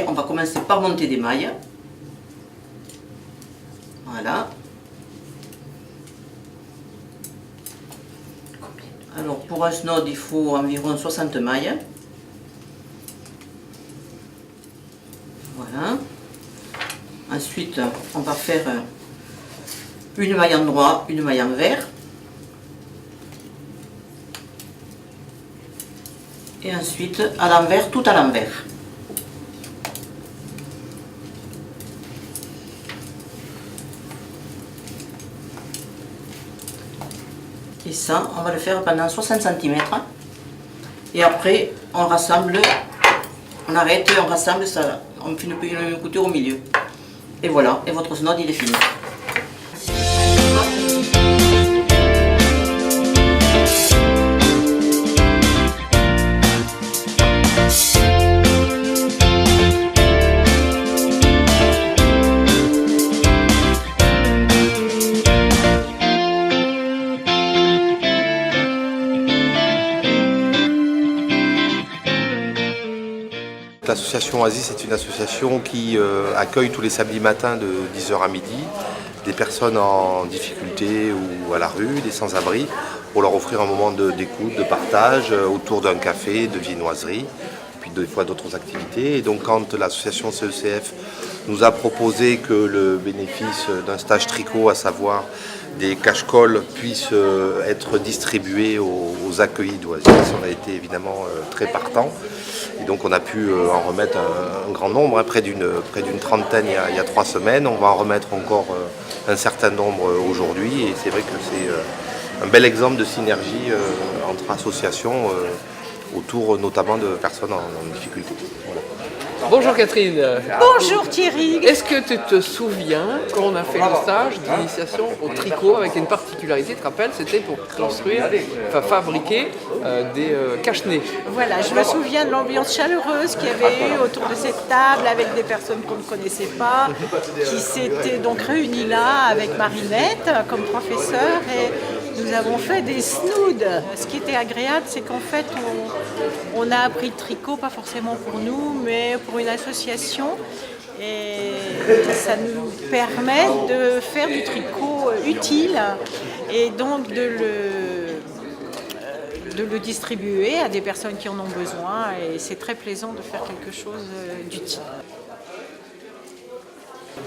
on va commencer par monter des mailles. Voilà. Alors pour un snod, il faut environ 60 mailles. Voilà. Ensuite, on va faire une maille en droit, une maille en vert. Et ensuite à l'envers, tout à l'envers. Et ça, on va le faire pendant 60 cm. Et après, on rassemble, on arrête, on rassemble ça, on fait une couture au milieu. Et voilà, et votre snod il est fini. L'association Oasis est une association qui accueille tous les samedis matins de 10h à midi des personnes en difficulté ou à la rue, des sans-abri, pour leur offrir un moment d'écoute, de partage autour d'un café, de viennoiserie, puis des fois d'autres activités. Et donc quand l'association CECF nous a proposé que le bénéfice d'un stage tricot, à savoir des cache-colles, puisse être distribué aux accueillis d'Oasis, on a été évidemment très partant. Et donc on a pu en remettre un grand nombre, près d'une trentaine il y a 3 semaines. On va en remettre encore un certain nombre aujourd'hui. Et c'est vrai que c'est un bel exemple de synergie entre associations autour notamment de personnes en difficulté. Voilà. Bonjour Catherine. Bonjour Thierry. Est-ce que tu te souviens quand on a fait le stage d'initiation au tricot avec une particularité, tu te rappelles, c'était pour fabriquer des cache-nez. Voilà, je me souviens de l'ambiance chaleureuse qu'il y avait eu autour de cette table avec des personnes qu'on ne connaissait pas, qui s'étaient donc réunies là avec Marinette comme professeure et nous avons fait des snoods. Ce qui était agréable, c'est qu'en fait, on a appris le tricot, pas forcément pour nous, mais pour une association. Et ça nous permet de faire du tricot utile et donc de le distribuer à des personnes qui en ont besoin. Et c'est très plaisant de faire quelque chose d'utile.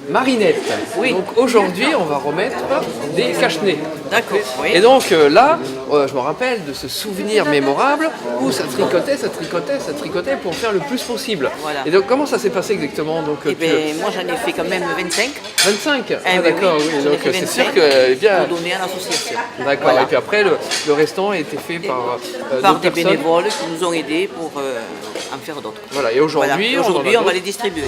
Marinette, Oui. Donc aujourd'hui on va remettre des cache-nez. D'accord, oui. Et donc là, je me rappelle de ce souvenir mémorable où ça tricotait pour faire le plus possible. Voilà. Et donc comment ça s'est passé exactement donc, Eh bien, moi j'en ai fait quand même 25. 25 Eh Ah oui, d'accord, oui, oui. j'en ai Donc fait c'est 25 sûr que bien. pour donner à l'association. D'accord, Voilà. et puis après le restant a été fait par Par d'autres des personnes. bénévoles qui nous ont aidés pour en faire d'autres. Voilà, et aujourd'hui Voilà. Et aujourd'hui, on va les distribuer.